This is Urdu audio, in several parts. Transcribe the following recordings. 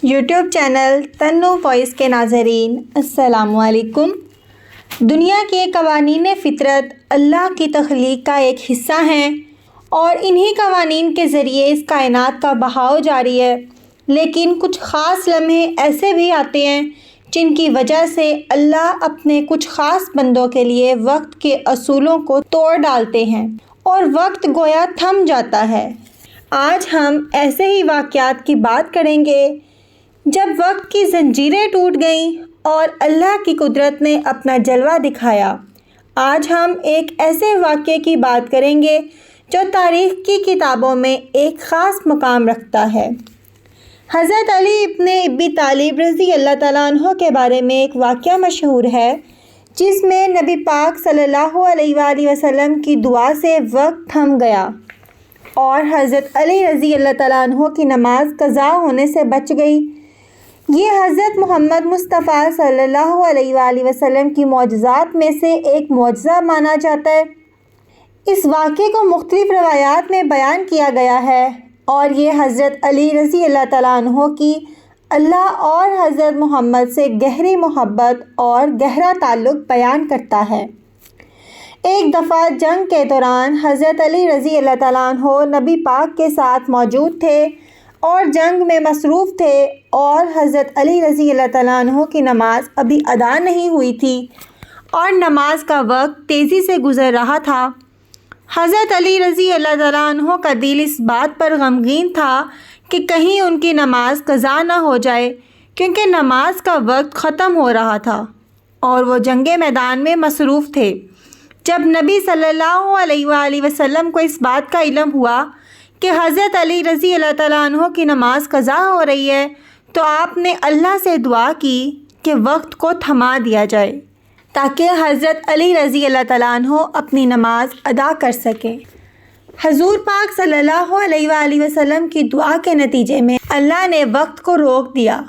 یوٹیوب چینل تنو وائس کے ناظرین السلام علیکم۔ دنیا کے قوانین فطرت اللہ کی تخلیق کا ایک حصہ ہیں اور انہی قوانین کے ذریعے اس کائنات کا بہاؤ جاری ہے، لیکن کچھ خاص لمحے ایسے بھی آتے ہیں جن کی وجہ سے اللہ اپنے کچھ خاص بندوں کے لیے وقت کے اصولوں کو توڑ ڈالتے ہیں اور وقت گویا تھم جاتا ہے۔ آج ہم ایسے ہی واقعات کی بات کریں گے جب وقت کی زنجیریں ٹوٹ گئیں اور اللہ کی قدرت نے اپنا جلوہ دکھایا۔ آج ہم ایک ایسے واقعے کی بات کریں گے جو تاریخ کی کتابوں میں ایک خاص مقام رکھتا ہے۔ حضرت علی ابن ابی طالب رضی اللہ تعالیٰ عنہ کے بارے میں ایک واقعہ مشہور ہے جس میں نبی پاک صلی اللہ علیہ وآلہ وسلم کی دعا سے وقت تھم گیا اور حضرت علی رضی اللہ تعالیٰ عنہ کی نماز قضا ہونے سے بچ گئی۔ یہ حضرت محمد مصطفیٰ صلی اللہ علیہ وآلہ وسلم کی معجزات میں سے ایک معجزہ مانا جاتا ہے۔ اس واقعے کو مختلف روایات میں بیان کیا گیا ہے اور یہ حضرت علی رضی اللہ تعالیٰ عنہ کی اللہ اور حضرت محمد سے گہری محبت اور گہرا تعلق بیان کرتا ہے۔ ایک دفعہ جنگ کے دوران حضرت علی رضی اللہ تعالیٰ عنہ نبی پاک کے ساتھ موجود تھے اور جنگ میں مصروف تھے اور حضرت علی رضی اللہ تعالیٰ عنہ کی نماز ابھی ادا نہیں ہوئی تھی اور نماز کا وقت تیزی سے گزر رہا تھا۔ حضرت علی رضی اللہ تعالیٰ عنہ کا دل اس بات پر غمگین تھا کہ کہیں ان کی نماز قضا نہ ہو جائے، کیونکہ نماز کا وقت ختم ہو رہا تھا اور وہ جنگ میدان میں مصروف تھے۔ جب نبی صلی اللہ علیہ وآلہ وسلم کو اس بات کا علم ہوا کہ حضرت علی رضی اللہ تعالیٰ عنہ کی نماز قضا ہو رہی ہے تو آپ نے اللہ سے دعا کی کہ وقت کو تھما دیا جائے تاکہ حضرت علی رضی اللہ تعالیٰ عنہ اپنی نماز ادا کر سکیں۔ حضور پاک صلی اللہ علیہ وآلہ وسلم کی دعا کے نتیجے میں اللہ نے وقت کو روک دیا،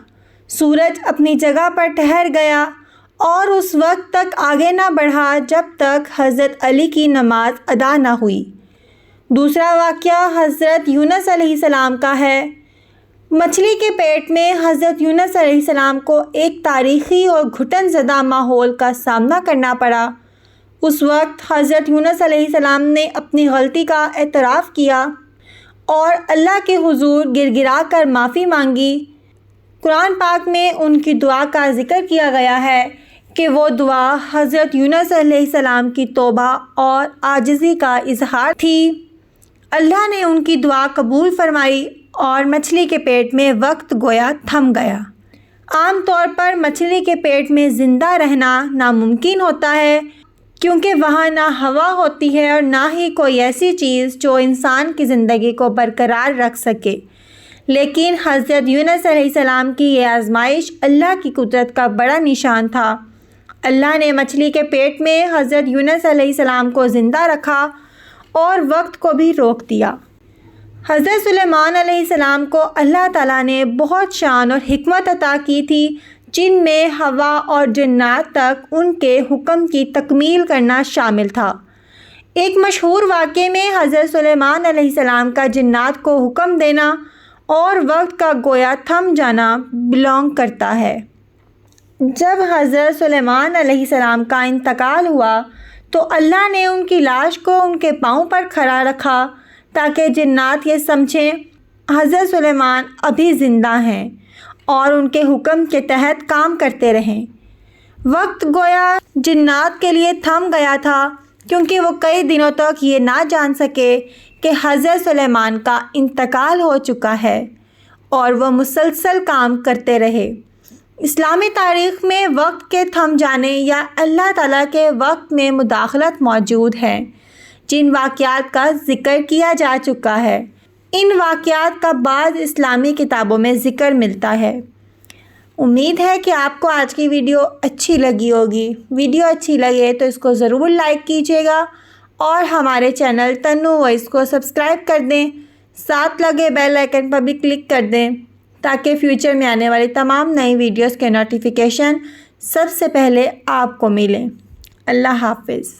سورج اپنی جگہ پر ٹھہر گیا اور اس وقت تک آگے نہ بڑھا جب تک حضرت علی کی نماز ادا نہ ہوئی۔ دوسرا واقعہ حضرت یونس علیہ السلام کا ہے۔ مچھلی کے پیٹ میں حضرت یونس علیہ السلام کو ایک تاریخی اور گھٹن زدہ ماحول کا سامنا کرنا پڑا۔ اس وقت حضرت یونس علیہ السلام نے اپنی غلطی کا اعتراف کیا اور اللہ کے حضور گر گرا کر معافی مانگی۔ قرآن پاک میں ان کی دعا کا ذکر کیا گیا ہے کہ وہ دعا حضرت یونس علیہ السلام کی توبہ اور عاجزی کا اظہار تھی۔ اللہ نے ان کی دعا قبول فرمائی اور مچھلی کے پیٹ میں وقت گویا تھم گیا۔ عام طور پر مچھلی کے پیٹ میں زندہ رہنا ناممکن ہوتا ہے کیونکہ وہاں نہ ہوا ہوتی ہے اور نہ ہی کوئی ایسی چیز جو انسان کی زندگی کو برقرار رکھ سکے، لیکن حضرت یونس علیہ السلام کی یہ آزمائش اللہ کی قدرت کا بڑا نشان تھا۔ اللہ نے مچھلی کے پیٹ میں حضرت یونس علیہ السلام کو زندہ رکھا اور وقت کو بھی روک دیا۔ حضرت سلیمان علیہ السلام کو اللہ تعالیٰ نے بہت شان اور حکمت عطا کی تھی، جن میں ہوا اور جنات تک ان کے حکم کی تکمیل کرنا شامل تھا۔ ایک مشہور واقعے میں حضرت سلیمان علیہ السلام کا جنات کو حکم دینا اور وقت کا گویا تھم جانا بلونگ کرتا ہے۔ جب حضرت سلیمان علیہ السلام کا انتقال ہوا تو اللہ نے ان کی لاش کو ان کے پاؤں پر کھڑا رکھا تاکہ جنات یہ سمجھیں حضرت سلیمان ابھی زندہ ہیں اور ان کے حکم کے تحت کام کرتے رہیں۔ وقت گویا جنات کے لیے تھم گیا تھا کیونکہ وہ کئی دنوں تک یہ نہ جان سکے کہ حضرت سلیمان کا انتقال ہو چکا ہے اور وہ مسلسل کام کرتے رہے۔ اسلامی تاریخ میں وقت کے تھم جانے یا اللہ تعالیٰ کے وقت میں مداخلت موجود ہے، جن واقعات کا ذکر کیا جا چکا ہے۔ ان واقعات کا بعض اسلامی کتابوں میں ذکر ملتا ہے۔ امید ہے کہ آپ کو آج کی ویڈیو اچھی لگی ہوگی۔ ویڈیو اچھی لگے تو اس کو ضرور لائک کیجیے گا اور ہمارے چینل تنو وائس کو سبسکرائب کر دیں، ساتھ لگے بیل آئیکن پر بھی کلک کر دیں تاکہ فیوچر میں آنے والی تمام نئی ویڈیوز کے نوٹیفیکیشن سب سے پہلے آپ کو ملیں۔ اللہ حافظ۔